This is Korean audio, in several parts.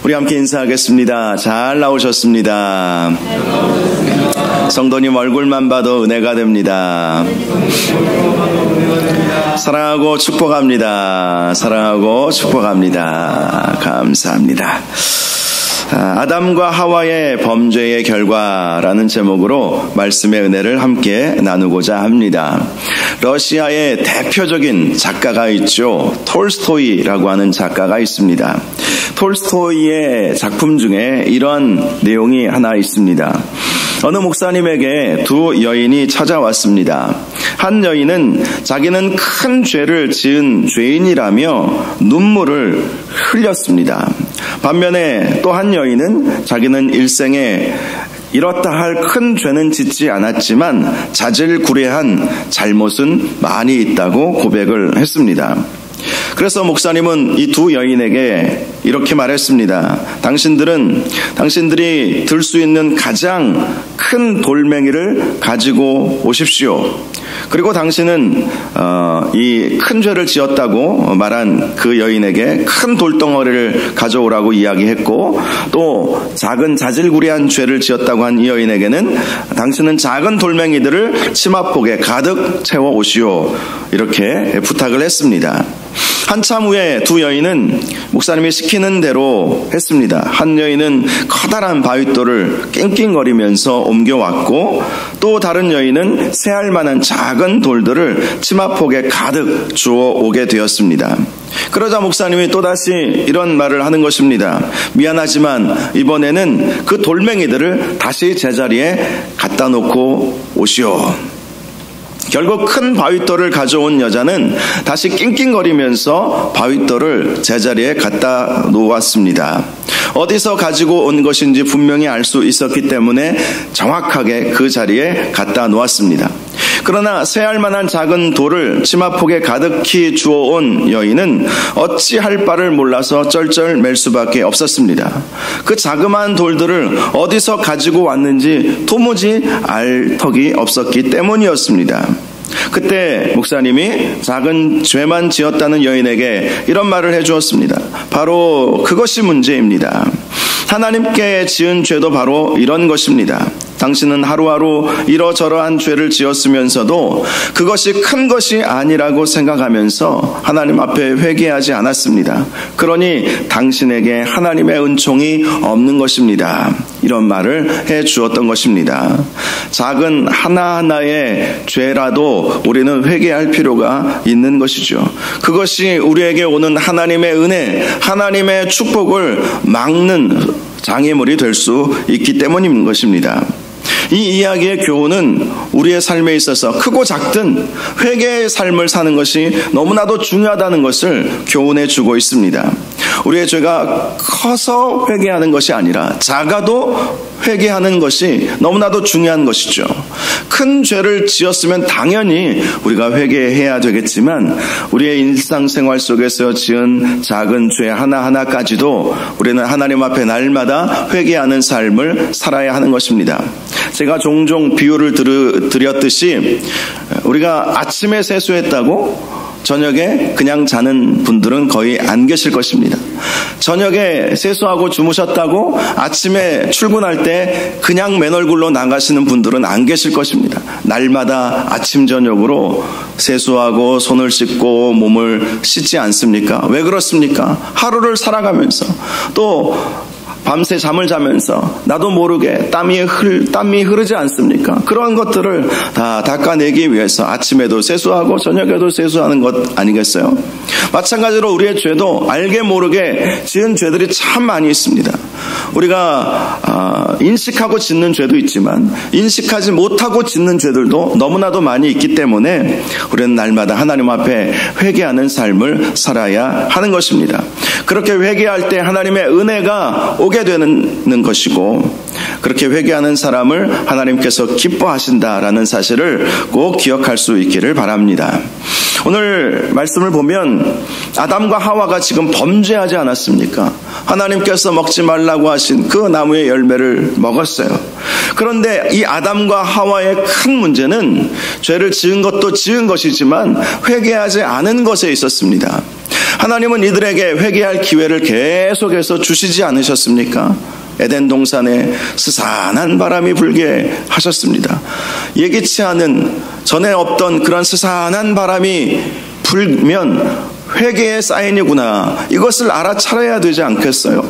우리 함께 인사하겠습니다. 잘 나오셨습니다. 성도님 얼굴만 봐도 은혜가 됩니다. 사랑하고 축복합니다. 사랑하고 축복합니다. 감사합니다. 아담과 하와의 범죄의 결과라는 제목으로 말씀의 은혜를 함께 나누고자 합니다. 러시아의 대표적인 작가가 있죠. 톨스토이라고 하는 작가가 있습니다. 톨스토이의 작품 중에 이런 내용이 하나 있습니다. 어느 목사님에게 두 여인이 찾아왔습니다. 한 여인은 자기는 큰 죄를 지은 죄인이라며 눈물을 흘렸습니다. 반면에 또 한 여인은 자기는 일생에 이렇다 할 큰 죄는 짓지 않았지만 자질구레한 잘못은 많이 있다고 고백을 했습니다. 그래서 목사님은 이 두 여인에게 이렇게 말했습니다. 당신들이 들 수 있는 가장 큰 돌멩이를 가지고 오십시오. 그리고 당신은 이 큰 죄를 지었다고 말한 그 여인에게 큰 돌덩어리를 가져오라고 이야기했고, 또 작은 자질구레한 죄를 지었다고 한 이 여인에게는 당신은 작은 돌멩이들을 치마폭에 가득 채워 오시오, 이렇게 부탁을 했습니다. 한참 후에 두 여인은 목사님이 시키는 대로 했습니다. 한 여인은 커다란 바윗돌을 낑낑거리면서 옮겨왔고, 또 다른 여인은 세알 만한 작은 돌들을 치마폭에 가득 주워 오게 되었습니다. 그러자 목사님이 또다시 이런 말을 하는 것입니다. 미안하지만 이번에는 그 돌멩이들을 다시 제자리에 갖다 놓고 오시오. 결국 큰 바윗돌을 가져온 여자는 다시 낑낑거리면서 바윗돌을 제자리에 갖다 놓았습니다. 어디서 가지고 온 것인지 분명히 알 수 있었기 때문에 정확하게 그 자리에 갖다 놓았습니다. 그러나 세알만한 작은 돌을 치마폭에 가득히 주워온 여인은 어찌할 바를 몰라서 쩔쩔맬 수밖에 없었습니다. 그 자그마한 돌들을 어디서 가지고 왔는지 도무지 알 턱이 없었기 때문이었습니다. 그때 목사님이 작은 죄만 지었다는 여인에게 이런 말을 해주었습니다. 바로 그것이 문제입니다. 하나님께 지은 죄도 바로 이런 것입니다. 당신은 하루하루 이러저러한 죄를 지었으면서도 그것이 큰 것이 아니라고 생각하면서 하나님 앞에 회개하지 않았습니다. 그러니 당신에게 하나님의 은총이 없는 것입니다. 이런 말을 해 주었던 것입니다. 작은 하나하나의 죄라도 우리는 회개할 필요가 있는 것이죠. 그것이 우리에게 오는 하나님의 은혜, 하나님의 축복을 막는 장애물이 될 수 있기 때문인 것입니다. 이 이야기의 교훈은 우리의 삶에 있어서 크고 작든 회개의 삶을 사는 것이 너무나도 중요하다는 것을 교훈해 주고 있습니다. 우리의 죄가 커서 회개하는 것이 아니라 작아도 회개하는 것이 너무나도 중요한 것이죠. 큰 죄를 지었으면 당연히 우리가 회개해야 되겠지만 우리의 일상생활 속에서 지은 작은 죄 하나하나까지도 우리는 하나님 앞에 날마다 회개하는 삶을 살아야 하는 것입니다. 제가 종종 비유를 드렸듯이 우리가 아침에 세수했다고 저녁에 그냥 자는 분들은 거의 안 계실 것입니다. 저녁에 세수하고 주무셨다고 아침에 출근할 때 그냥 맨 얼굴로 나가시는 분들은 안 계실 것입니다. 날마다 아침 저녁으로 세수하고 손을 씻고 몸을 씻지 않습니까? 왜 그렇습니까? 하루를 살아가면서 또 밤새 잠을 자면서 나도 모르게 땀이 흐르지 않습니까? 그런 것들을 다 닦아내기 위해서 아침에도 세수하고 저녁에도 세수하는 것 아니겠어요? 마찬가지로 우리의 죄도 알게 모르게 지은 죄들이 참 많이 있습니다. 우리가 인식하고 짓는 죄도 있지만 인식하지 못하고 짓는 죄들도 너무나도 많이 있기 때문에 우리는 날마다 하나님 앞에 회개하는 삶을 살아야 하는 것입니다. 그렇게 회개할 때 하나님의 은혜가 오게 되는 것이고, 그렇게 회개하는 사람을 하나님께서 기뻐하신다라는 사실을 꼭 기억할 수 있기를 바랍니다. 오늘 말씀을 보면 아담과 하와가 지금 범죄하지 않았습니까? 하나님께서 먹지 말라고 하신 그 나무의 열매를 먹었어요. 그런데 이 아담과 하와의 큰 문제는 죄를 지은 것도 지은 것이지만 회개하지 않은 것에 있었습니다. 하나님은 이들에게 회개할 기회를 계속해서 주시지 않으셨습니까? 에덴 동산에 스산한 바람이 불게 하셨습니다. 예기치 않은, 전에 없던 그런 스산한 바람이 불면 회개의 사인이구나, 이것을 알아차려야 되지 않겠어요?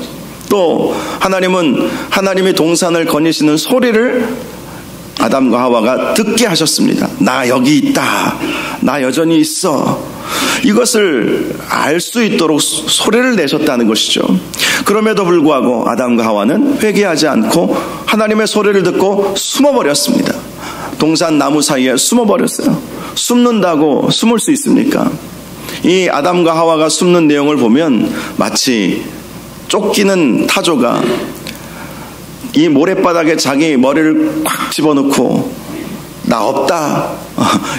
또 하나님은 하나님이 동산을 거니시는 소리를 아담과 하와가 듣게 하셨습니다. 나 여기 있다, 나 여전히 있어, 이것을 알 수 있도록 소리를 내셨다는 것이죠. 그럼에도 불구하고 아담과 하와는 회개하지 않고 하나님의 소리를 듣고 숨어버렸습니다. 동산 나무 사이에 숨어버렸어요. 숨는다고 숨을 수 있습니까? 이 아담과 하와가 숨는 내용을 보면 마치 쫓기는 타조가 이 모래바닥에 자기 머리를 꽉 집어넣고 나 없다,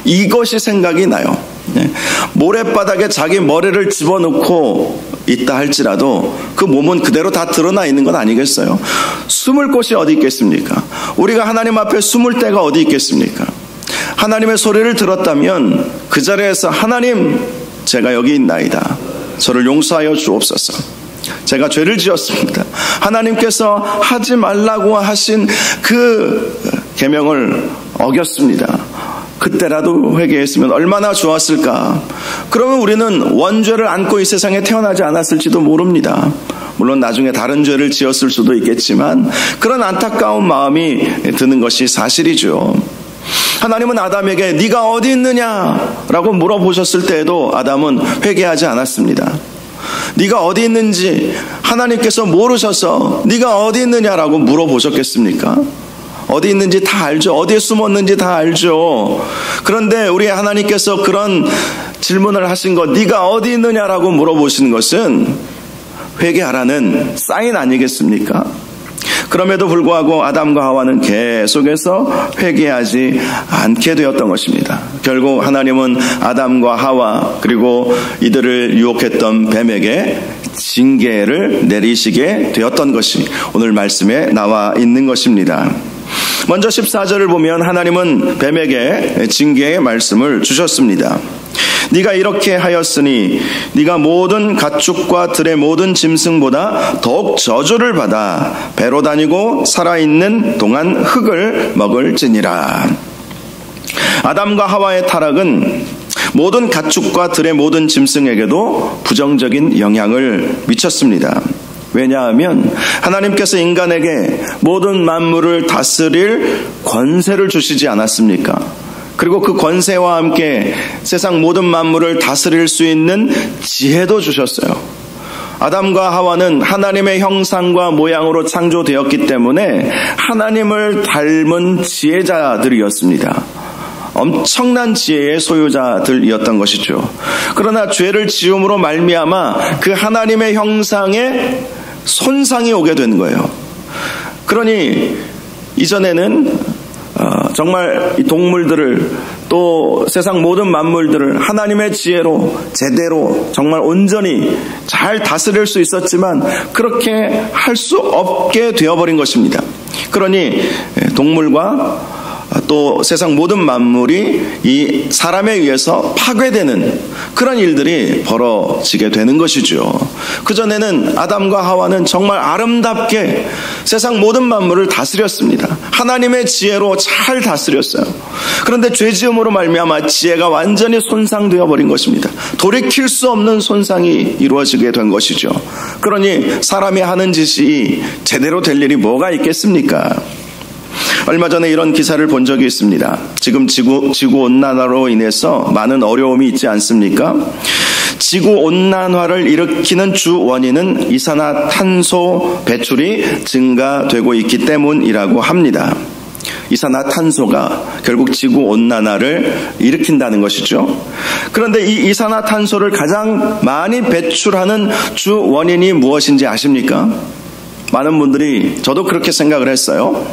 이것이 생각이 나요. 모래바닥에 자기 머리를 집어넣고 있다 할지라도 그 몸은 그대로 다 드러나 있는 건 아니겠어요? 숨을 곳이 어디 있겠습니까? 우리가 하나님 앞에 숨을 데가 어디 있겠습니까? 하나님의 소리를 들었다면 그 자리에서 하나님, 제가 여기 있나이다, 저를 용서하여 주옵소서, 제가 죄를 지었습니다, 하나님께서 하지 말라고 하신 그 계명을 어겼습니다, 그때라도 회개했으면 얼마나 좋았을까. 그러면 우리는 원죄를 안고 이 세상에 태어나지 않았을지도 모릅니다. 물론 나중에 다른 죄를 지었을 수도 있겠지만 그런 안타까운 마음이 드는 것이 사실이죠. 하나님은 아담에게 네가 어디 있느냐라고 물어보셨을 때에도 아담은 회개하지 않았습니다. 네가 어디 있는지 하나님께서 모르셔서 네가 어디 있느냐라고 물어보셨겠습니까? 어디 있는지 다 알죠. 어디에 숨었는지 다 알죠. 그런데 우리 하나님께서 그런 질문을 하신 것, 네가 어디 있느냐라고 물어보시는 것은 회개하라는 사인 아니겠습니까? 그럼에도 불구하고 아담과 하와는 계속해서 회개하지 않게 되었던 것입니다. 결국 하나님은 아담과 하와 그리고 이들을 유혹했던 뱀에게 징계를 내리시게 되었던 것이 오늘 말씀에 나와 있는 것입니다. 먼저 14절을 보면 하나님은 뱀에게 징계의 말씀을 주셨습니다. 네가 이렇게 하였으니 네가 모든 가축과 들의 모든 짐승보다 더욱 저주를 받아 배로 다니고 살아있는 동안 흙을 먹을지니라. 아담과 하와의 타락은 모든 가축과 들의 모든 짐승에게도 부정적인 영향을 미쳤습니다. 왜냐하면 하나님께서 인간에게 모든 만물을 다스릴 권세를 주시지 않았습니까? 그리고 그 권세와 함께 세상 모든 만물을 다스릴 수 있는 지혜도 주셨어요. 아담과 하와는 하나님의 형상과 모양으로 창조되었기 때문에 하나님을 닮은 지혜자들이었습니다. 엄청난 지혜의 소유자들이었던 것이죠. 그러나 죄를 지음으로 말미암아 그 하나님의 형상에 손상이 오게 된 거예요. 그러니 이전에는 정말 이 동물들을 또 세상 모든 만물들을 하나님의 지혜로 제대로 정말 온전히 잘 다스릴 수 있었지만 그렇게 할 수 없게 되어버린 것입니다. 그러니 동물과 또 세상 모든 만물이 이 사람에 의해서 파괴되는 그런 일들이 벌어지게 되는 것이죠. 그전에는 아담과 하와는 정말 아름답게 세상 모든 만물을 다스렸습니다. 하나님의 지혜로 잘 다스렸어요. 그런데 죄지음으로 말미암아 지혜가 완전히 손상되어 버린 것입니다. 돌이킬 수 없는 손상이 이루어지게 된 것이죠. 그러니 사람이 하는 짓이 제대로 될 일이 뭐가 있겠습니까? 얼마 전에 이런 기사를 본 적이 있습니다. 지금 지구온난화로 인해서 많은 어려움이 있지 않습니까? 지구온난화를 일으키는 주 원인은 이산화탄소 배출이 증가되고 있기 때문이라고 합니다. 이산화탄소가 결국 지구온난화를 일으킨다는 것이죠. 그런데 이 이산화탄소를 가장 많이 배출하는 주 원인이 무엇인지 아십니까? 많은 분들이, 저도 그렇게 생각을 했어요.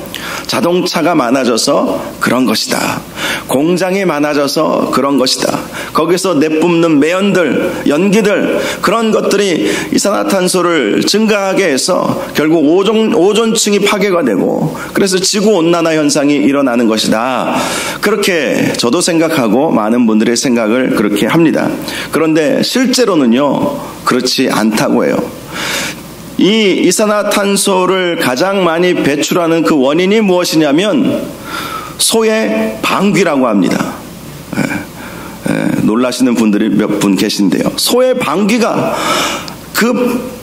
자동차가 많아져서 그런 것이다. 공장이 많아져서 그런 것이다. 거기서 내뿜는 매연들, 연기들, 그런 것들이 이산화탄소를 증가하게 해서 결국 오존층이 파괴가 되고, 그래서 지구온난화 현상이 일어나는 것이다. 그렇게 저도 생각하고 많은 분들의 생각을 그렇게 합니다. 그런데 실제로는요, 그렇지 않다고 해요. 이 이산화탄소를 가장 많이 배출하는 그 원인이 무엇이냐면 소의 방귀라고 합니다. 놀라시는 분들이 몇 분 계신데요. 소의 방귀가, 그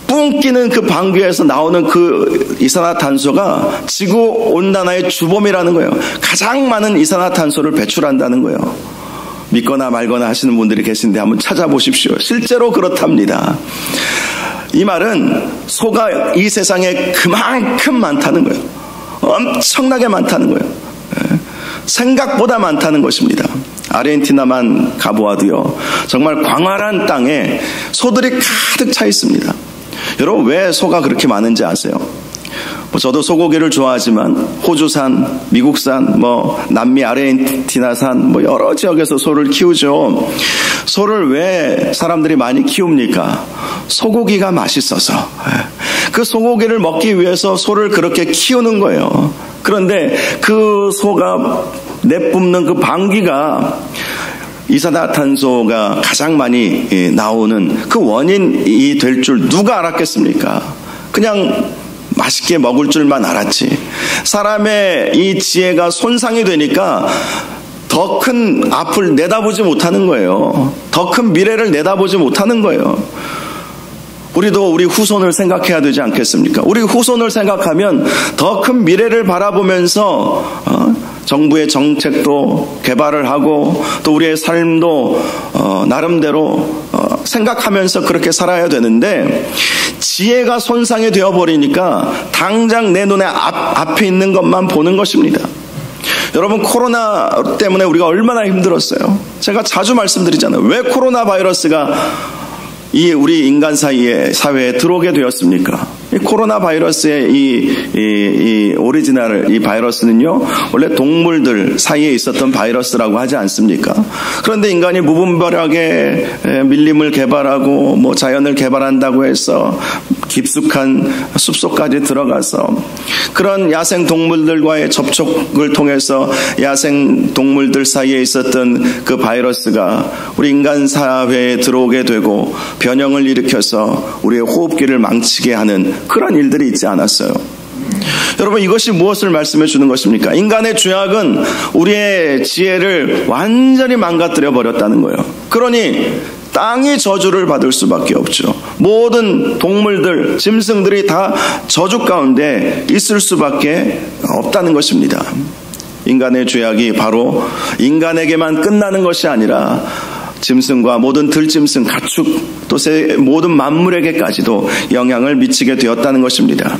뿡 끼는 그 방귀에서 나오는 그 이산화탄소가 지구온난화의 주범이라는 거예요. 가장 많은 이산화탄소를 배출한다는 거예요. 믿거나 말거나 하시는 분들이 계신데 한번 찾아보십시오. 실제로 그렇답니다. 이 말은 소가 이 세상에 그만큼 많다는 거예요. 엄청나게 많다는 거예요. 생각보다 많다는 것입니다. 아르헨티나만 가보아도요, 정말 광활한 땅에 소들이 가득 차 있습니다. 여러분, 왜 소가 그렇게 많은지 아세요? 저도 소고기를 좋아하지만 호주산, 미국산, 남미 아르헨티나산, 여러 지역에서 소를 키우죠. 소를 왜 사람들이 많이 키웁니까? 소고기가 맛있어서. 그 소고기를 먹기 위해서 소를 그렇게 키우는 거예요. 그런데 그 소가 내뿜는 그 방귀가 이산화탄소가 가장 많이 나오는 그 원인이 될 줄 누가 알았겠습니까? 그냥 맛있게 먹을 줄만 알았지. 사람의 이 지혜가 손상이 되니까 더 큰 앞을 내다보지 못하는 거예요. 더 큰 미래를 내다보지 못하는 거예요. 우리도 우리 후손을 생각해야 되지 않겠습니까? 우리 후손을 생각하면 더 큰 미래를 바라보면서 정부의 정책도 개발을 하고 또 우리의 삶도 나름대로 생각하면서 그렇게 살아야 되는데, 지혜가 손상이 되어버리니까 당장 내 눈에 앞에 있는 것만 보는 것입니다. 여러분, 코로나 때문에 우리가 얼마나 힘들었어요. 제가 자주 말씀드리잖아요. 왜 코로나 바이러스가 우리 인간 사회에 들어오게 되었습니까? 이 코로나 바이러스의 이 오리지널, 이 바이러스는요, 원래 동물들 사이에 있었던 바이러스라고 하지 않습니까? 그런데 인간이 무분별하게 밀림을 개발하고 자연을 개발한다고 해서 깊숙한 숲속까지 들어가서 그런 야생 동물들과의 접촉을 통해서 야생 동물들 사이에 있었던 그 바이러스가 우리 인간 사회에 들어오게 되고 변형을 일으켜서 우리의 호흡기를 망치게 하는 그런 일들이 있지 않았어요. 여러분, 이것이 무엇을 말씀해 주는 것입니까? 인간의 죄악은 우리의 지혜를 완전히 망가뜨려 버렸다는 거예요. 그러니 땅이 저주를 받을 수밖에 없죠. 모든 동물들, 짐승들이 다 저주 가운데 있을 수밖에 없다는 것입니다. 인간의 죄악이 바로 인간에게만 끝나는 것이 아니라 짐승과 모든 들짐승, 가축, 또 모든 만물에게까지도 영향을 미치게 되었다는 것입니다.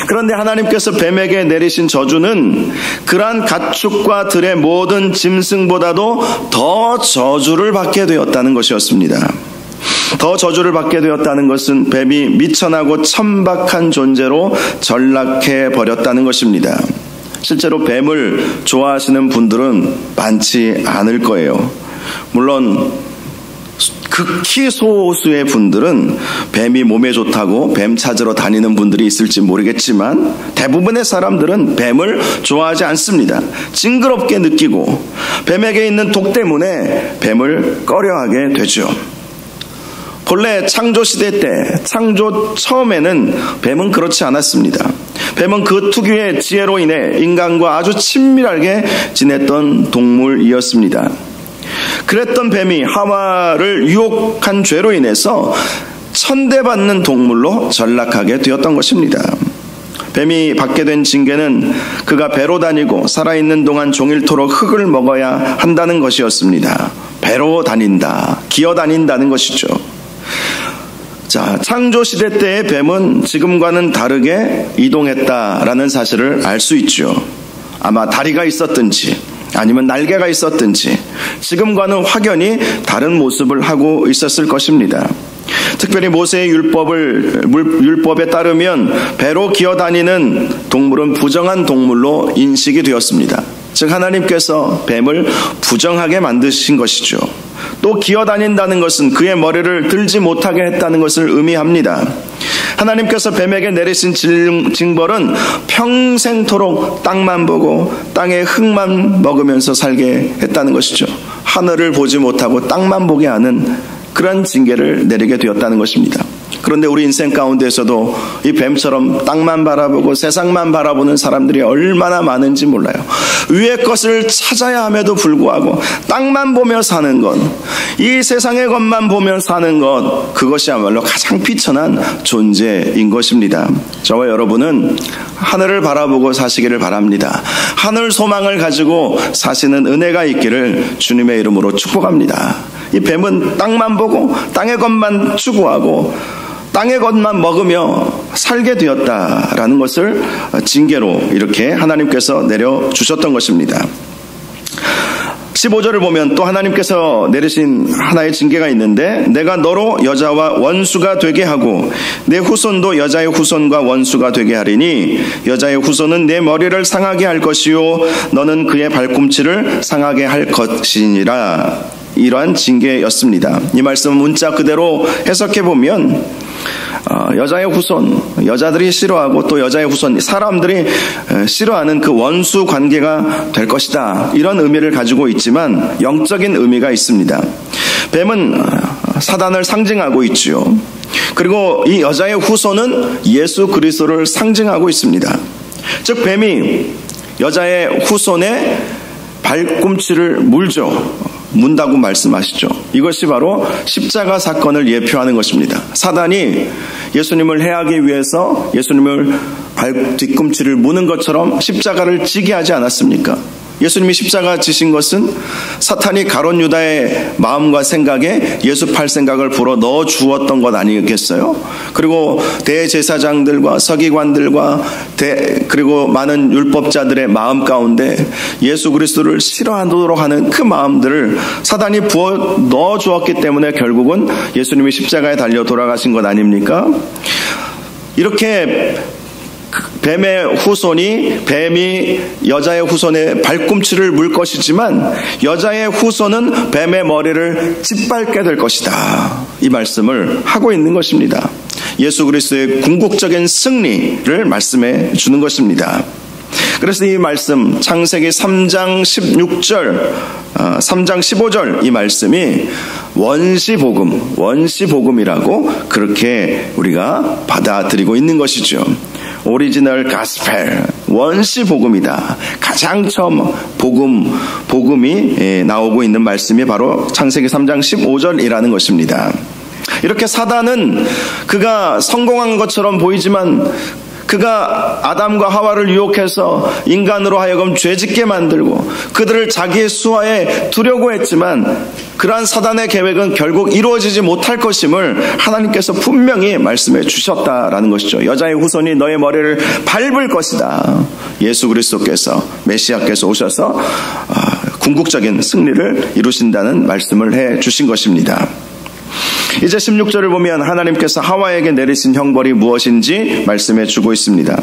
그런데 하나님께서 뱀에게 내리신 저주는 그러한 가축과 들의 모든 짐승보다도 더 저주를 받게 되었다는 것이었습니다. 더 저주를 받게 되었다는 것은 뱀이 미천하고 천박한 존재로 전락해 버렸다는 것입니다. 실제로 뱀을 좋아하시는 분들은 많지 않을 거예요. 물론 극히 소수의 분들은 뱀이 몸에 좋다고 뱀 찾으러 다니는 분들이 있을지 모르겠지만 대부분의 사람들은 뱀을 좋아하지 않습니다. 징그럽게 느끼고 뱀에게 있는 독 때문에 뱀을 꺼려하게 되죠. 본래 창조시대 때, 창조 처음에는 뱀은 그렇지 않았습니다. 뱀은 그 특유의 지혜로 인해 인간과 아주 친밀하게 지냈던 동물이었습니다. 그랬던 뱀이 하와를 유혹한 죄로 인해서 천대받는 동물로 전락하게 되었던 것입니다. 뱀이 받게 된 징계는 그가 배로 다니고 살아있는 동안 종일토록 흙을 먹어야 한다는 것이었습니다. 배로 다닌다, 기어 다닌다는 것이죠. 자, 창조시대 때의 뱀은 지금과는 다르게 이동했다라는 사실을 알 수 있죠. 아마 다리가 있었든지 아니면 날개가 있었든지 지금과는 확연히 다른 모습을 하고 있었을 것입니다. 특별히 모세의 율법에 따르면 배로 기어다니는 동물은 부정한 동물로 인식이 되었습니다. 즉 하나님께서 뱀을 부정하게 만드신 것이죠. 또 기어다닌다는 것은 그의 머리를 들지 못하게 했다는 것을 의미합니다. 하나님께서 뱀에게 내리신 징벌은 평생토록 땅만 보고 땅의 흙만 먹으면서 살게 했다는 것이죠. 하늘을 보지 못하고 땅만 보게 하는 그런 징계를 내리게 되었다는 것입니다. 그런데 우리 인생 가운데서도 이 뱀처럼 땅만 바라보고 세상만 바라보는 사람들이 얼마나 많은지 몰라요. 위의 것을 찾아야 함에도 불구하고 땅만 보며 사는 것, 이 세상의 것만 보며 사는 것, 그것이야말로 가장 비천한 존재인 것입니다. 저와 여러분은 하늘을 바라보고 사시기를 바랍니다. 하늘 소망을 가지고 사시는 은혜가 있기를 주님의 이름으로 축복합니다. 이 뱀은 땅만 보고 땅의 것만 추구하고 땅의 것만 먹으며 살게 되었다라는 것을 징계로 이렇게 하나님께서 내려주셨던 것입니다. 15절을 보면 또 하나님께서 내리신 하나의 징계가 있는데, 내가 너로 여자와 원수가 되게 하고 내 후손도 여자의 후손과 원수가 되게 하리니 여자의 후손은 내 머리를 상하게 할 것이요 너는 그의 발꿈치를 상하게 할 것이니라. 이러한 징계였습니다. 이 말씀 문자 그대로 해석해 보면 여자의 후손, 여자들이 싫어하고 또 여자의 후손, 사람들이 싫어하는 그 원수 관계가 될 것이다, 이런 의미를 가지고 있지만 영적인 의미가 있습니다. 뱀은 사단을 상징하고 있지요. 그리고 이 여자의 후손은 예수 그리스도를 상징하고 있습니다. 즉 뱀이 여자의 후손의 발꿈치를 문다고 말씀하시죠. 이것이 바로 십자가 사건을 예표하는 것입니다. 사단이 예수님을 해하기 위해서 예수님을 뒤꿈치를 무는 것처럼 십자가를 지게 하지 않았습니까? 예수님이 십자가 지신 것은 사탄이 가룟 유다의 마음과 생각에 예수 팔 생각을 불어 넣어 주었던 것 아니겠어요? 그리고 대제사장들과 서기관들과 그리고 많은 율법자들의 마음 가운데 예수 그리스도를 싫어하도록 하는 그 마음들을 사단이 부어 넣어 주었기 때문에 결국은 예수님이 십자가에 달려 돌아가신 것 아닙니까? 이렇게 뱀의 후손이 뱀이 여자의 후손의 발꿈치를 물 것이지만 여자의 후손은 뱀의 머리를 짓밟게 될 것이다, 이 말씀을 하고 있는 것입니다. 예수 그리스도의 궁극적인 승리를 말씀해 주는 것입니다. 그래서 이 말씀 창세기 3장 16절 3장 15절 이 말씀이 원시복음이라고 그렇게 우리가 받아들이고 있는 것이죠. 오리지널 가스펠, 원시복음이다. 가장 처음 복음이 나오고 있는 말씀이 바로 창세기 3장 15절이라는 것입니다. 이렇게 사단은 그가 성공한 것처럼 보이지만 그가 아담과 하와를 유혹해서 인간으로 하여금 죄짓게 만들고 그들을 자기의 수하에 두려고 했지만 그러한 사단의 계획은 결국 이루어지지 못할 것임을 하나님께서 분명히 말씀해 주셨다라는 것이죠. 여자의 후손이 너의 머리를 밟을 것이다. 예수 그리스도께서, 메시아께서 오셔서 궁극적인 승리를 이루신다는 말씀을 해 주신 것입니다. 이제 16절을 보면 하나님께서 하와에게 내리신 형벌이 무엇인지 말씀해 주고 있습니다.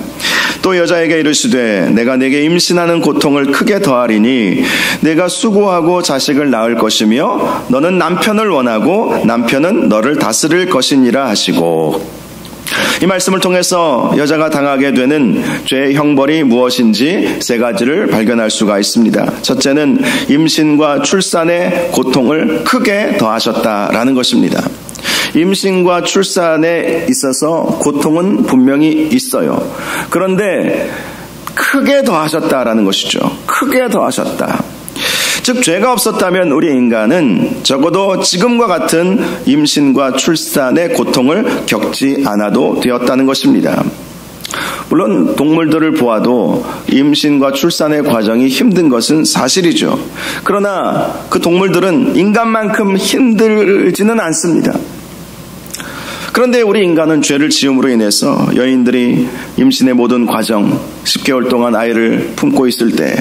또 여자에게 이르시되 내가 네게 임신하는 고통을 크게 더하리니 내가 수고하고 자식을 낳을 것이며 너는 남편을 원하고 남편은 너를 다스릴 것이니라 하시고, 이 말씀을 통해서 여자가 당하게 되는 죄의 형벌이 무엇인지 세 가지를 발견할 수가 있습니다. 첫째는 임신과 출산의 고통을 크게 더하셨다라는 것입니다. 임신과 출산에 있어서 고통은 분명히 있어요. 그런데 크게 더하셨다라는 것이죠. 크게 더하셨다. 즉 죄가 없었다면 우리 인간은 적어도 지금과 같은 임신과 출산의 고통을 겪지 않아도 되었다는 것입니다. 물론 동물들을 보아도 임신과 출산의 과정이 힘든 것은 사실이죠. 그러나 그 동물들은 인간만큼 힘들지는 않습니다. 그런데 우리 인간은 죄를 지음으로 인해서 여인들이 임신의 모든 과정, 10개월 동안 아이를 품고 있을 때,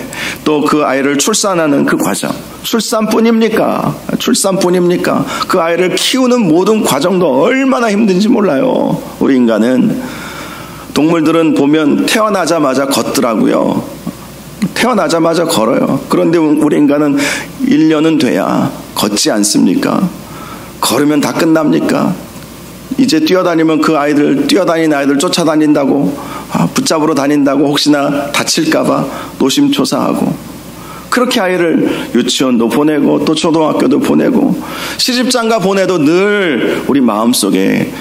또 그 아이를 출산하는 그 과정, 출산뿐입니까? 출산뿐입니까? 그 아이를 키우는 모든 과정도 얼마나 힘든지 몰라요. 우리 인간은. 동물들은 보면 태어나자마자 걷더라고요. 태어나자마자 걸어요. 그런데 우리 인간은 1년은 돼야 걷지 않습니까? 걸으면 다 끝납니까? 이제 뛰어다니면 그 아이들, 뛰어다니는 아이들 쫓아다닌다고, 붙잡으러 다닌다고 혹시나 다칠까봐 노심초사하고, 그렇게 아이를 유치원도 보내고 또 초등학교도 보내고 시집장가 보내도 늘 우리 마음속에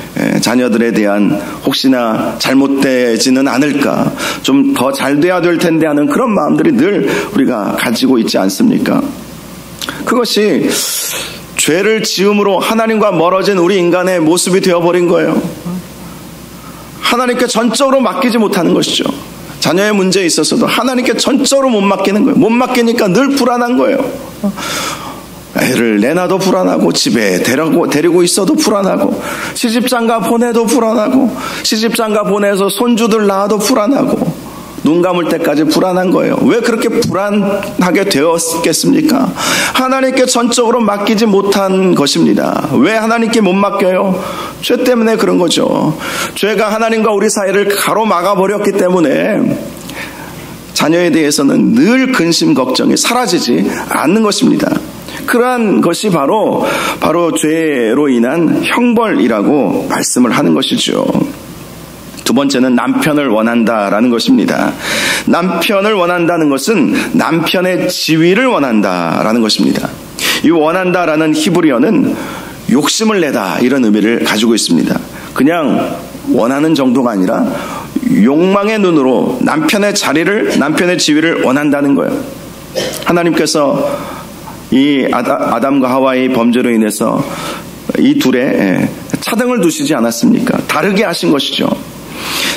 자녀들에 대한 혹시나 잘못되지는 않을까, 좀 더 잘 돼야 될 텐데 하는 그런 마음들이 늘 우리가 가지고 있지 않습니까? 그것이 죄를 지음으로 하나님과 멀어진 우리 인간의 모습이 되어버린 거예요. 하나님께 전적으로 맡기지 못하는 것이죠. 자녀의 문제에 있어서도 하나님께 전적으로 못 맡기는 거예요. 못 맡기니까 늘 불안한 거예요. 애를 내놔도 불안하고, 집에 데리고 있어도 불안하고, 시집장가 보내도 불안하고, 시집장가 보내서 손주들 낳아도 불안하고, 눈 감을 때까지 불안한 거예요. 왜 그렇게 불안하게 되었겠습니까? 하나님께 전적으로 맡기지 못한 것입니다. 왜 하나님께 못 맡겨요? 죄 때문에 그런 거죠. 죄가 하나님과 우리 사이를 가로막아 버렸기 때문에 자녀에 대해서는 늘 근심 걱정이 사라지지 않는 것입니다. 그러한 것이 바로 죄로 인한 형벌이라고 말씀을 하는 것이죠. 두 번째는 남편을 원한다라는 것입니다. 남편을 원한다는 것은 남편의 지위를 원한다라는 것입니다. 이 원한다라는 히브리어는 욕심을 내다, 이런 의미를 가지고 있습니다. 그냥 원하는 정도가 아니라 욕망의 눈으로 남편의 지위를 원한다는 거예요. 하나님께서 이 아담과 하와의 범죄로 인해서 이 둘의 차등을 두시지 않았습니까? 다르게 하신 것이죠.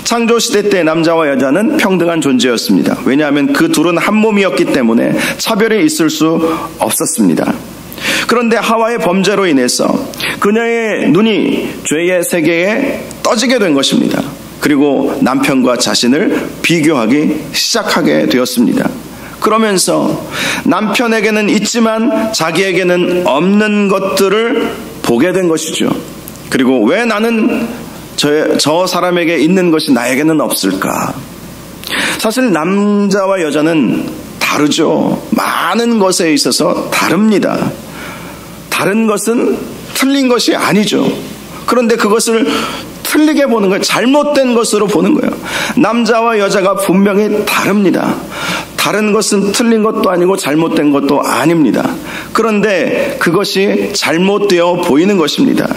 창조시대 때 남자와 여자는 평등한 존재였습니다. 왜냐하면 그 둘은 한 몸이었기 때문에 차별이 있을 수 없었습니다. 그런데 하와의 범죄로 인해서 그녀의 눈이 죄의 세계에 떠지게 된 것입니다. 그리고 남편과 자신을 비교하기 시작하게 되었습니다. 그러면서 남편에게는 있지만 자기에게는 없는 것들을 보게 된 것이죠. 그리고 왜 나는 저 사람에게 있는 것이 나에게는 없을까? 사실 남자와 여자는 다르죠. 많은 것에 있어서 다릅니다. 다른 것은 틀린 것이 아니죠. 그런데 그것을 틀리게 보는 거예요. 잘못된 것으로 보는 거예요. 남자와 여자가 분명히 다릅니다. 다른 것은 틀린 것도 아니고 잘못된 것도 아닙니다. 그런데 그것이 잘못되어 보이는 것입니다.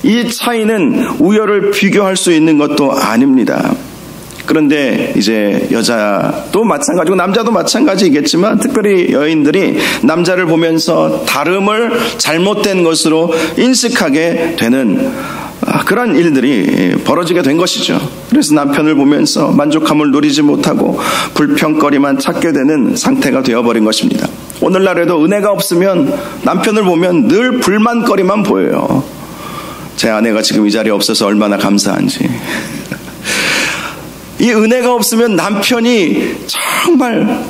이 차이는 우열을 비교할 수 있는 것도 아닙니다. 그런데 이제 여자도 마찬가지고 남자도 마찬가지겠지만 특별히 여인들이 남자를 보면서 다름을 잘못된 것으로 인식하게 되는 그런 일들이 벌어지게 된 것이죠. 그래서 남편을 보면서 만족함을 누리지 못하고 불평거리만 찾게 되는 상태가 되어버린 것입니다. 오늘날에도 은혜가 없으면 남편을 보면 늘 불만거리만 보여요. 제 아내가 지금 이 자리에 없어서 얼마나 감사한지. 이 은혜가 없으면 남편이 정말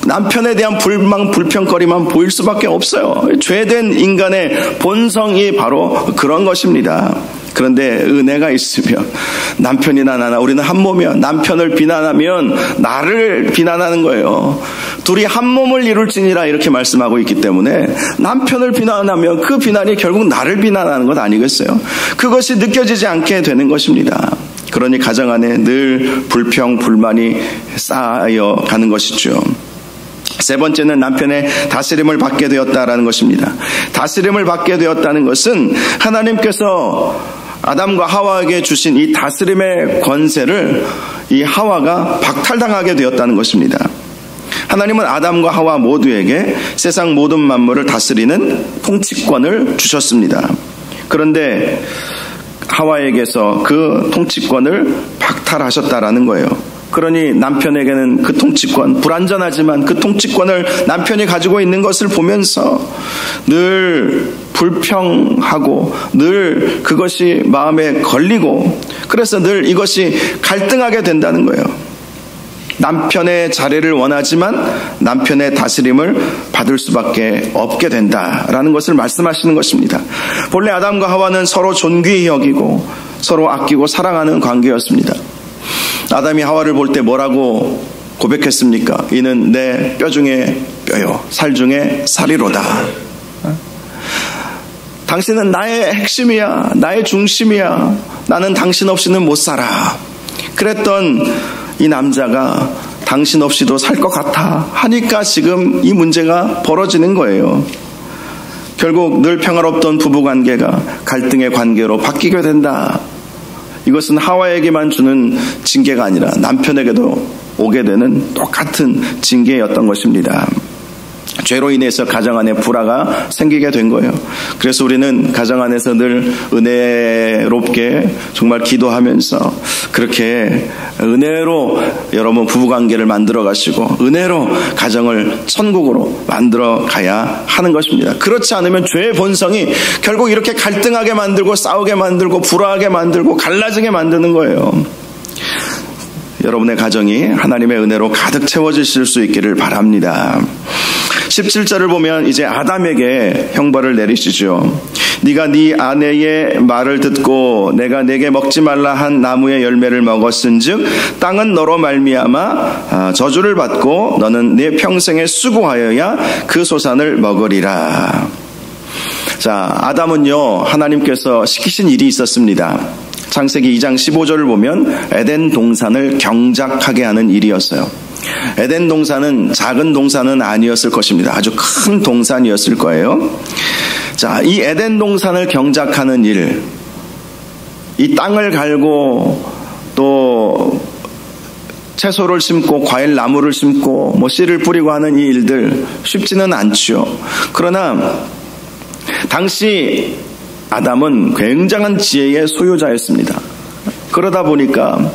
남편에 대한 불만, 불평거리만 보일 수밖에 없어요. 죄된 인간의 본성이 바로 그런 것입니다. 그런데 은혜가 있으면 남편이나 나나 우리는 한 몸이야. 남편을 비난하면 나를 비난하는 거예요. 둘이 한 몸을 이룰지니라 이렇게 말씀하고 있기 때문에 남편을 비난하면 그 비난이 결국 나를 비난하는 것 아니겠어요? 그것이 느껴지지 않게 되는 것입니다. 그러니 가정 안에 늘 불평, 불만이 쌓여가는 것이죠. 세 번째는 남편의 다스림을 받게 되었다라는 것입니다. 다스림을 받게 되었다는 것은 하나님께서 아담과 하와에게 주신 이 다스림의 권세를 이 하와가 박탈당하게 되었다는 것입니다. 하나님은 아담과 하와 모두에게 세상 모든 만물을 다스리는 통치권을 주셨습니다. 그런데 하와에게서 그 통치권을 박탈하셨다라는 거예요. 그러니 남편에게는 그 통치권, 불완전하지만 그 통치권을 남편이 가지고 있는 것을 보면서 늘 불평하고 늘 그것이 마음에 걸리고 그래서 늘 이것이 갈등하게 된다는 거예요. 남편의 자리를 원하지만 남편의 다스림을 받을 수밖에 없게 된다라는 것을 말씀하시는 것입니다. 본래 아담과 하와는 서로 존귀히 여기고 서로 아끼고 사랑하는 관계였습니다. 아담이 하와를 볼 때 뭐라고 고백했습니까? 이는 내 뼈 중에 뼈요 살 중에 살이로다. 당신은 나의 핵심이야, 나의 중심이야, 나는 당신 없이는 못 살아. 그랬던 이 남자가 당신 없이도 살 것 같아 하니까 지금 이 문제가 벌어지는 거예요. 결국 늘 평화롭던 부부관계가 갈등의 관계로 바뀌게 된다. 이것은 하와에게만 주는 징계가 아니라 남편에게도 오게 되는 똑같은 징계였던 것입니다. 죄로 인해서 가정 안에 불화가 생기게 된 거예요. 그래서 우리는 가정 안에서 늘 은혜롭게 정말 기도하면서 그렇게 은혜로 여러분 부부관계를 만들어 가시고 은혜로 가정을 천국으로 만들어 가야 하는 것입니다. 그렇지 않으면 죄의 본성이 결국 이렇게 갈등하게 만들고 싸우게 만들고 불화하게 만들고 갈라지게 만드는 거예요. 여러분의 가정이 하나님의 은혜로 가득 채워지실 수 있기를 바랍니다. 17절을 보면 이제 아담에게 형벌을 내리시죠. 네가 네 아내의 말을 듣고 내가 네게 먹지 말라 한 나무의 열매를 먹었은즉 땅은 너로 말미암아 저주를 받고 너는 네 평생에 수고하여야 그 소산을 먹으리라. 자, 아담은요 하나님께서 시키신 일이 있었습니다. 창세기 2장 15절을 보면 에덴 동산을 경작하게 하는 일이었어요. 에덴 동산은 작은 동산은 아니었을 것입니다. 아주 큰 동산이었을 거예요. 자, 이 에덴 동산을 경작하는 일, 이 땅을 갈고 또 채소를 심고 과일 나무를 심고 뭐 씨를 뿌리고 하는 이 일들 쉽지는 않죠. 그러나 당시 아담은 굉장한 지혜의 소유자였습니다. 그러다 보니까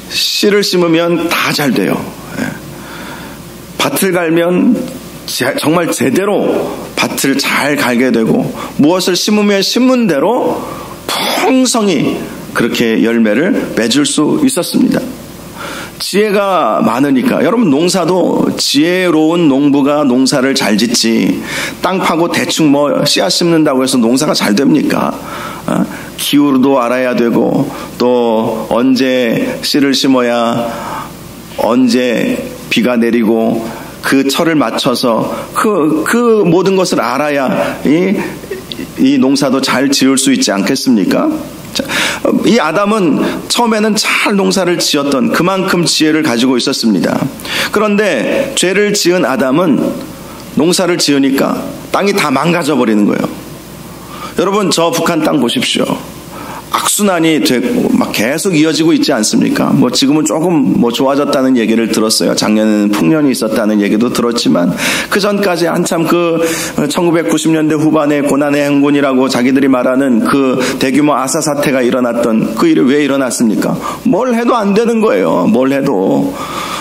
씨를 심으면 다 잘 돼요. 밭을 갈면 정말 제대로 밭을 잘 갈게 되고 무엇을 심으면 심은 대로 풍성히 그렇게 열매를 맺을 수 있었습니다. 지혜가 많으니까 여러분 농사도 지혜로운 농부가 농사를 잘 짓지 땅 파고 대충 뭐 씨앗 심는다고 해서 농사가 잘 됩니까? 기후도 알아야 되고 또 언제 씨를 심어야 언제 비가 내리고 그 철을 맞춰서 그 모든 것을 알아야 이 농사도 잘 지을 수 있지 않겠습니까? 이 아담은 처음에는 잘 농사를 지었던 그만큼 지혜를 가지고 있었습니다. 그런데 죄를 지은 아담은 농사를 지으니까 땅이 다 망가져 버리는 거예요. 여러분 저 북한 땅 보십시오. 악순환이 되고 막 계속 이어지고 있지 않습니까? 뭐 지금은 조금 뭐 좋아졌다는 얘기를 들었어요. 작년에는 풍년이 있었다는 얘기도 들었지만 그 전까지 한참 그 1990년대 후반에 고난의 행군이라고 자기들이 말하는 그 대규모 아사 사태가 일어났던 그 일이 왜 일어났습니까? 뭘 해도 안 되는 거예요. 뭘 해도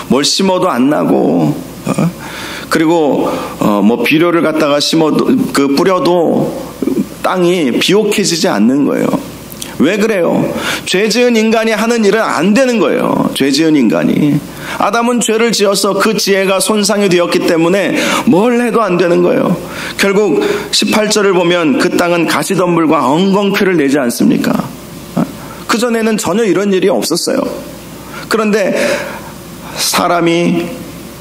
뭘 심어도 안 나고 그리고 뭐 비료를 갖다가 심어도 그 뿌려도 땅이 비옥해지지 않는 거예요. 왜 그래요? 죄 지은 인간이 하는 일은 안 되는 거예요. 죄 지은 인간이. 아담은 죄를 지어서 그 지혜가 손상이 되었기 때문에 뭘 해도 안 되는 거예요. 결국 18절을 보면 그 땅은 가시덤불과 엉겅퀴를 내지 않습니까? 그전에는 전혀 이런 일이 없었어요. 그런데 사람이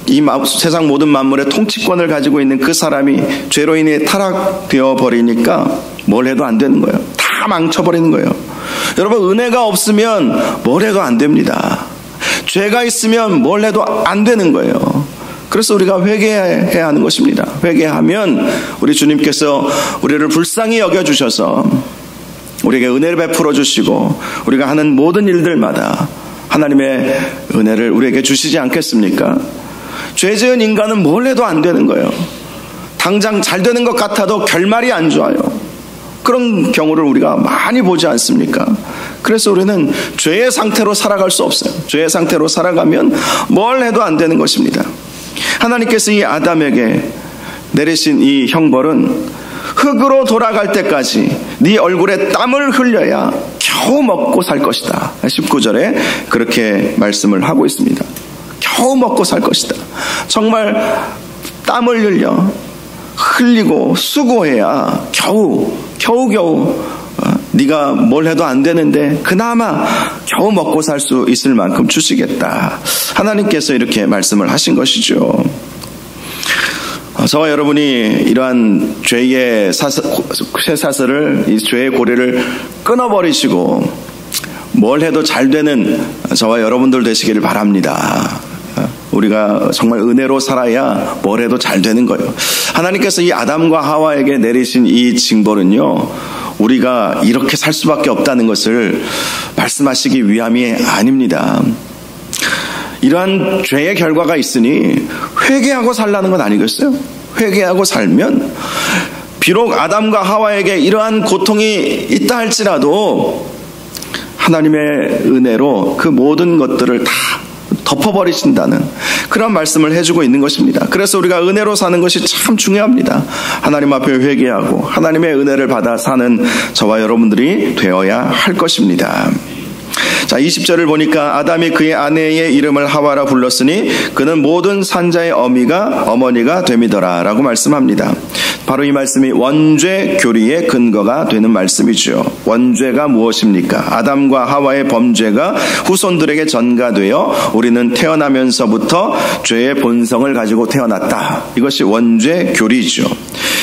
이 세상 모든 만물의 통치권을 가지고 있는 그 사람이 죄로 인해 타락되어 버리니까 뭘 해도 안 되는 거예요. 다 망쳐버리는 거예요. 여러분 은혜가 없으면 뭘 해도 안 됩니다. 죄가 있으면 뭘 해도 안 되는 거예요. 그래서 우리가 회개해야 하는 것입니다. 회개하면 우리 주님께서 우리를 불쌍히 여겨주셔서 우리에게 은혜를 베풀어 주시고 우리가 하는 모든 일들마다 하나님의 은혜를 우리에게 주시지 않겠습니까? 죄 지은 인간은 뭘 해도 안 되는 거예요. 당장 잘 되는 것 같아도 결말이 안 좋아요. 그런 경우를 우리가 많이 보지 않습니까? 그래서 우리는 죄의 상태로 살아갈 수 없어요. 죄의 상태로 살아가면 뭘 해도 안 되는 것입니다. 하나님께서 이 아담에게 내리신 이 형벌은 흙으로 돌아갈 때까지 네 얼굴에 땀을 흘려야 겨우 먹고 살 것이다. 19절에 그렇게 말씀을 하고 있습니다. 겨우 먹고 살 것이다. 정말 땀을 흘리고 수고해야 겨우 네가 뭘 해도 안 되는데 그나마 겨우 먹고 살 수 있을 만큼 주시겠다. 하나님께서 이렇게 말씀을 하신 것이죠. 저와 여러분이 이러한 죄의 쇠사슬을, 이 죄의 고리를 끊어버리시고 뭘 해도 잘 되는 저와 여러분들 되시기를 바랍니다. 우리가 정말 은혜로 살아야 뭘 해도 잘 되는 거예요. 하나님께서 이 아담과 하와에게 내리신 이 징벌은요, 우리가 이렇게 살 수밖에 없다는 것을 말씀하시기 위함이 아닙니다. 이러한 죄의 결과가 있으니 회개하고 살라는 건 아니겠어요? 회개하고 살면 비록 아담과 하와에게 이러한 고통이 있다 할지라도 하나님의 은혜로 그 모든 것들을 다 덮어버리신다는 그런 말씀을 해주고 있는 것입니다. 그래서 우리가 은혜로 사는 것이 참 중요합니다. 하나님 앞에 회개하고 하나님의 은혜를 받아 사는 저와 여러분들이 되어야 할 것입니다. 자, 20절을 보니까 아담이 그의 아내의 이름을 하와라 불렀으니 그는 모든 산자의 어머니가 됨이더라 라고 말씀합니다. 바로 이 말씀이 원죄 교리의 근거가 되는 말씀이죠. 원죄가 무엇입니까? 아담과 하와의 범죄가 후손들에게 전가되어 우리는 태어나면서부터 죄의 본성을 가지고 태어났다. 이것이 원죄 교리죠.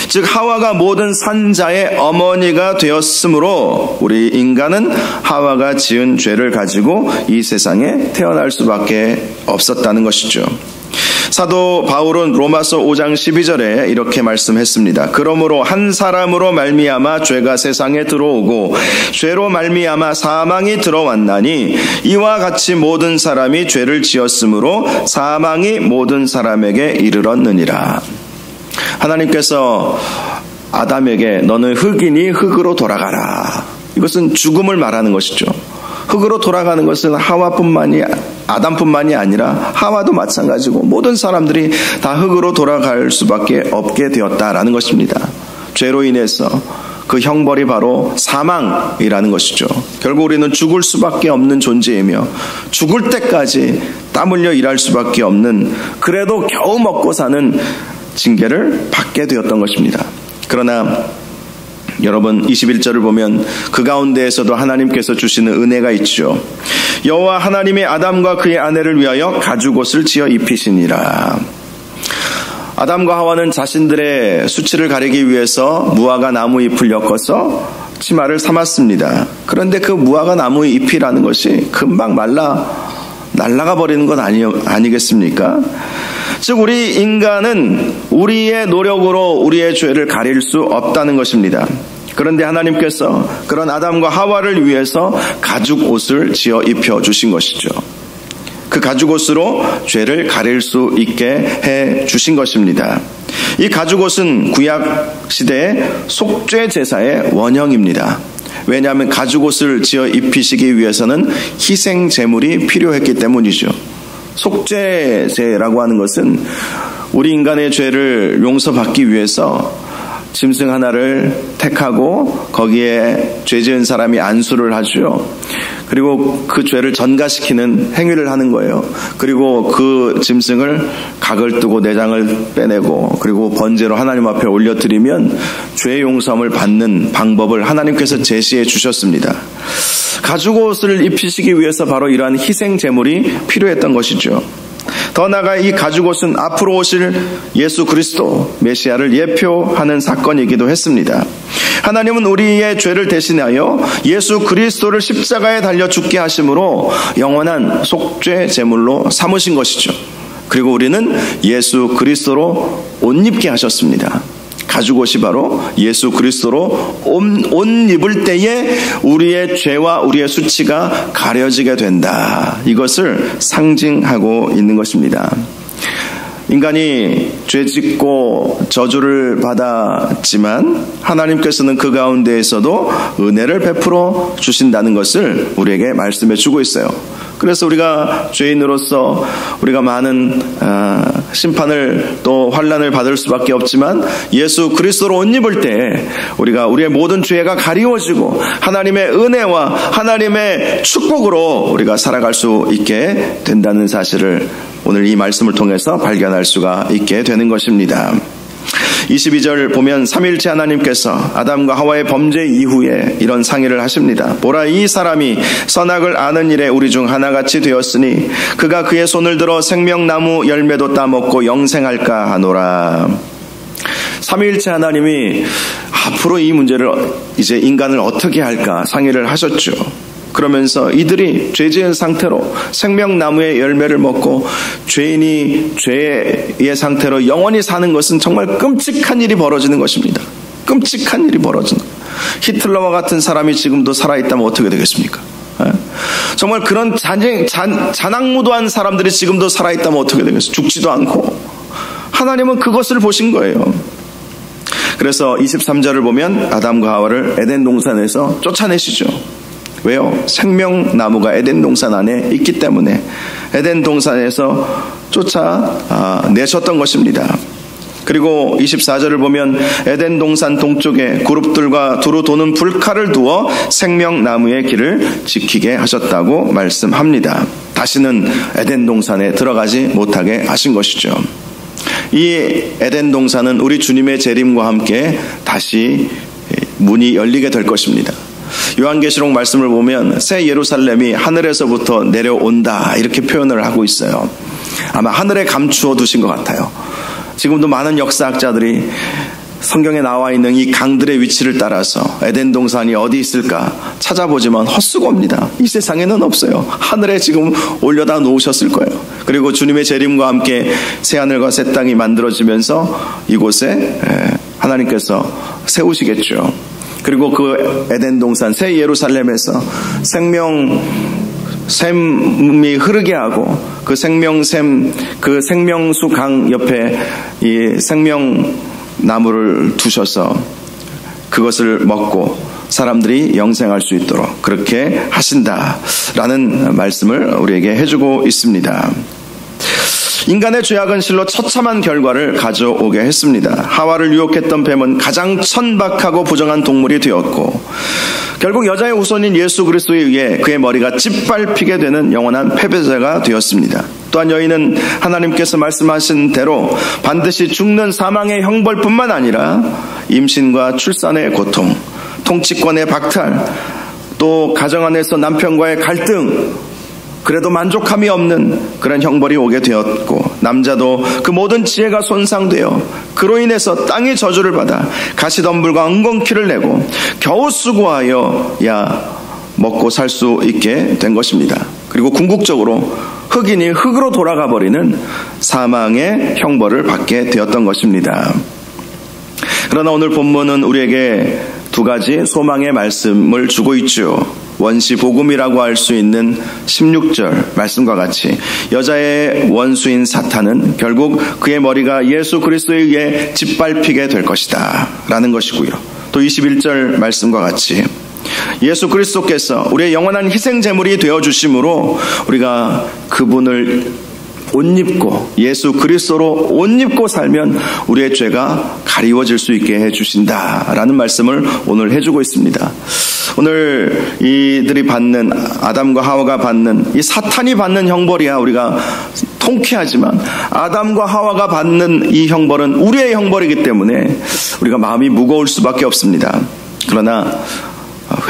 즉 하와가 모든 산자의 어머니가 되었으므로 우리 인간은 하와가 지은 죄를 가지고 이 세상에 태어날 수밖에 없었다는 것이죠. 사도 바울은 로마서 5장 12절에 이렇게 말씀했습니다. 그러므로 한 사람으로 말미암아 죄가 세상에 들어오고 죄로 말미암아 사망이 들어왔나니 이와 같이 모든 사람이 죄를 지었으므로 사망이 모든 사람에게 이르렀느니라. 하나님께서 아담에게 너는 흙이니 흙으로 돌아가라. 이것은 죽음을 말하는 것이죠. 흙으로 돌아가는 것은 아담뿐만이 아니라 하와도 마찬가지고 모든 사람들이 다 흙으로 돌아갈 수밖에 없게 되었다라는 것입니다. 죄로 인해서 그 형벌이 바로 사망이라는 것이죠. 결국 우리는 죽을 수밖에 없는 존재이며 죽을 때까지 땀 흘려 일할 수밖에 없는, 그래도 겨우 먹고 사는 징계를 받게 되었던 것입니다. 그러나 여러분 21절을 보면 그 가운데에서도 하나님께서 주시는 은혜가 있죠. 여호와 하나님이 아담과 그의 아내를 위하여 가죽옷을 지어 입히시니라. 아담과 하와는 자신들의 수치를 가리기 위해서 무화과 나무 잎을 엮어서 치마를 삼았습니다. 그런데 그 무화과 나무 잎이라는 것이 금방 날아가 버리는 건 아니겠습니까? 즉 우리 인간은 우리의 노력으로 우리의 죄를 가릴 수 없다는 것입니다. 그런데 하나님께서 그런 아담과 하와를 위해서 가죽옷을 지어 입혀주신 것이죠. 그 가죽옷으로 죄를 가릴 수 있게 해주신 것입니다. 이 가죽옷은 구약시대의 속죄 제사의 원형입니다. 왜냐하면 가죽옷을 지어 입히시기 위해서는 희생 제물이 필요했기 때문이죠. 속죄제라고 하는 것은 우리 인간의 죄를 용서받기 위해서 짐승 하나를 택하고 거기에 죄 지은 사람이 안수를 하죠. 그리고 그 죄를 전가시키는 행위를 하는 거예요. 그리고 그 짐승을 각을 뜨고 내장을 빼내고 그리고 번제로 하나님 앞에 올려드리면 죄 용서함을 받는 방법을 하나님께서 제시해 주셨습니다. 가죽옷을 입히시기 위해서 바로 이러한 희생 제물이 필요했던 것이죠. 더 나아가 이 가죽옷은 앞으로 오실 예수 그리스도 메시아를 예표하는 사건이기도 했습니다. 하나님은 우리의 죄를 대신하여 예수 그리스도를 십자가에 달려 죽게 하심으로 영원한 속죄 제물로 삼으신 것이죠. 그리고 우리는 예수 그리스도로 옷 입게 하셨습니다. 가죽옷이 바로 예수 그리스도로 옷 입을 때에 우리의 죄와 우리의 수치가 가려지게 된다. 이것을 상징하고 있는 것입니다. 인간이 죄짓고 저주를 받았지만 하나님께서는 그 가운데에서도 은혜를 베풀어 주신다는 것을 우리에게 말씀해 주고 있어요. 그래서 우리가 죄인으로서 우리가 많은 심판을 또 환난을 받을 수밖에 없지만 예수 그리스도로 옷 입을 때 우리가 우리의 모든 죄가 가리워지고 하나님의 은혜와 하나님의 축복으로 우리가 살아갈 수 있게 된다는 사실을 오늘 이 말씀을 통해서 발견할 수가 있게 되는 것입니다. 22절 보면 삼위일체 하나님께서 아담과 하와의 범죄 이후에 이런 상의를 하십니다. 보라, 이 사람이 선악을 아는 일에 우리 중 하나같이 되었으니 그가 그의 손을 들어 생명나무 열매도 따먹고 영생할까 하노라. 삼위일체 하나님이 앞으로 이 문제를 이제 인간을 어떻게 할까 상의를 하셨죠. 그러면서 이들이 죄지은 상태로 생명나무의 열매를 먹고 죄인이 죄의 상태로 영원히 사는 것은 정말 끔찍한 일이 벌어지는 것입니다. 끔찍한 일이 벌어지는 거예요. 히틀러와 같은 사람이 지금도 살아있다면 어떻게 되겠습니까? 정말 그런 잔악무도한 사람들이 지금도 살아있다면 어떻게 되겠어요? 죽지도 않고. 하나님은 그것을 보신 거예요. 그래서 23절을 보면 아담과 하와를 에덴 동산에서 쫓아내시죠. 왜요? 생명나무가 에덴 동산 안에 있기 때문에 에덴 동산에서 쫓아내셨던 것입니다. 그리고 24절을 보면 에덴 동산 동쪽에 그룹들과 두루 도는 불칼을 두어 생명나무의 길을 지키게 하셨다고 말씀합니다. 다시는 에덴 동산에 들어가지 못하게 하신 것이죠. 이 에덴 동산은 우리 주님의 재림과 함께 다시 문이 열리게 될 것입니다. 요한계시록 말씀을 보면 새 예루살렘이 하늘에서부터 내려온다 이렇게 표현을 하고 있어요. 아마 하늘에 감추어 두신 것 같아요. 지금도 많은 역사학자들이 성경에 나와 있는 이 강들의 위치를 따라서 에덴 동산이 어디 있을까 찾아보지만 헛수고입니다. 이 세상에는 없어요. 하늘에 지금 올려다 놓으셨을 거예요. 그리고 주님의 재림과 함께 새하늘과 새 땅이 만들어지면서 이곳에 하나님께서 세우시겠죠. 그리고 그 에덴 동산 새 예루살렘에서 샘이 흐르게 하고 그 그 생명수 강 옆에 이 생명나무를 두셔서 그것을 먹고 사람들이 영생할 수 있도록 그렇게 하신다라는 말씀을 우리에게 해주고 있습니다. 인간의 죄악은 실로 처참한 결과를 가져오게 했습니다. 하와를 유혹했던 뱀은 가장 천박하고 부정한 동물이 되었고 결국 여자의 후손인 예수 그리스도에 의해 그의 머리가 짓밟히게 되는 영원한 패배자가 되었습니다. 또한 여인은 하나님께서 말씀하신 대로 반드시 죽는 사망의 형벌뿐만 아니라 임신과 출산의 고통, 통치권의 박탈, 또 가정 안에서 남편과의 갈등, 그래도 만족함이 없는 그런 형벌이 오게 되었고 남자도 그 모든 지혜가 손상되어 그로 인해서 땅이 저주를 받아 가시덤불과 엉겅퀴를 내고 겨우 수고하여 먹고 살 수 있게 된 것입니다. 그리고 궁극적으로 흑인이 흑으로 돌아가 버리는 사망의 형벌을 받게 되었던 것입니다. 그러나 오늘 본문은 우리에게 두 가지 소망의 말씀을 주고 있죠. 원시 복음이라고 할 수 있는 16절 말씀과 같이 여자의 원수인 사탄은 결국 그의 머리가 예수 그리스도에 의해 짓밟히게 될 것이다 라는 것이고요. 또 21절 말씀과 같이 예수 그리스도께서 우리의 영원한 희생제물이 되어주심으로 우리가 그분을 옷 입고 예수 그리스도로 옷 입고 살면 우리의 죄가 가리워질 수 있게 해주신다라는 말씀을 오늘 해주고 있습니다. 오늘 이들이 받는 아담과 하와가 받는 이 사탄이 받는 형벌이야 우리가 통쾌하지만 아담과 하와가 받는 이 형벌은 우리의 형벌이기 때문에 우리가 마음이 무거울 수밖에 없습니다. 그러나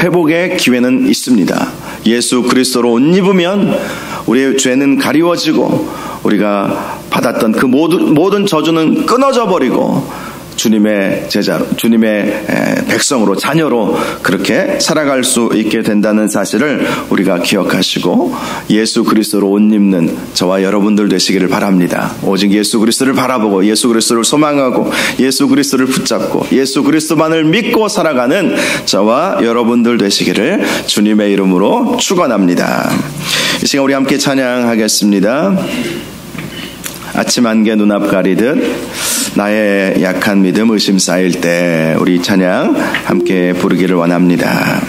회복의 기회는 있습니다. 예수 그리스도로 옷 입으면 우리의 죄는 가리워지고 우리가 받았던 그 모든 저주는 끊어져 버리고 주님의 제자로, 주님의 백성으로, 자녀로 그렇게 살아갈 수 있게 된다는 사실을 우리가 기억하시고 예수 그리스도로 옷 입는 저와 여러분들 되시기를 바랍니다. 오직 예수 그리스도를 바라보고 예수 그리스도를 소망하고 예수 그리스도를 붙잡고 예수 그리스도만을 믿고 살아가는 저와 여러분들 되시기를 주님의 이름으로 축원합니다. 이 시간 우리 함께 찬양하겠습니다. 아침 안개 눈앞 가리듯 나의 약한 믿음 의심 쌓일 때 우리 찬양 함께 부르기를 원합니다.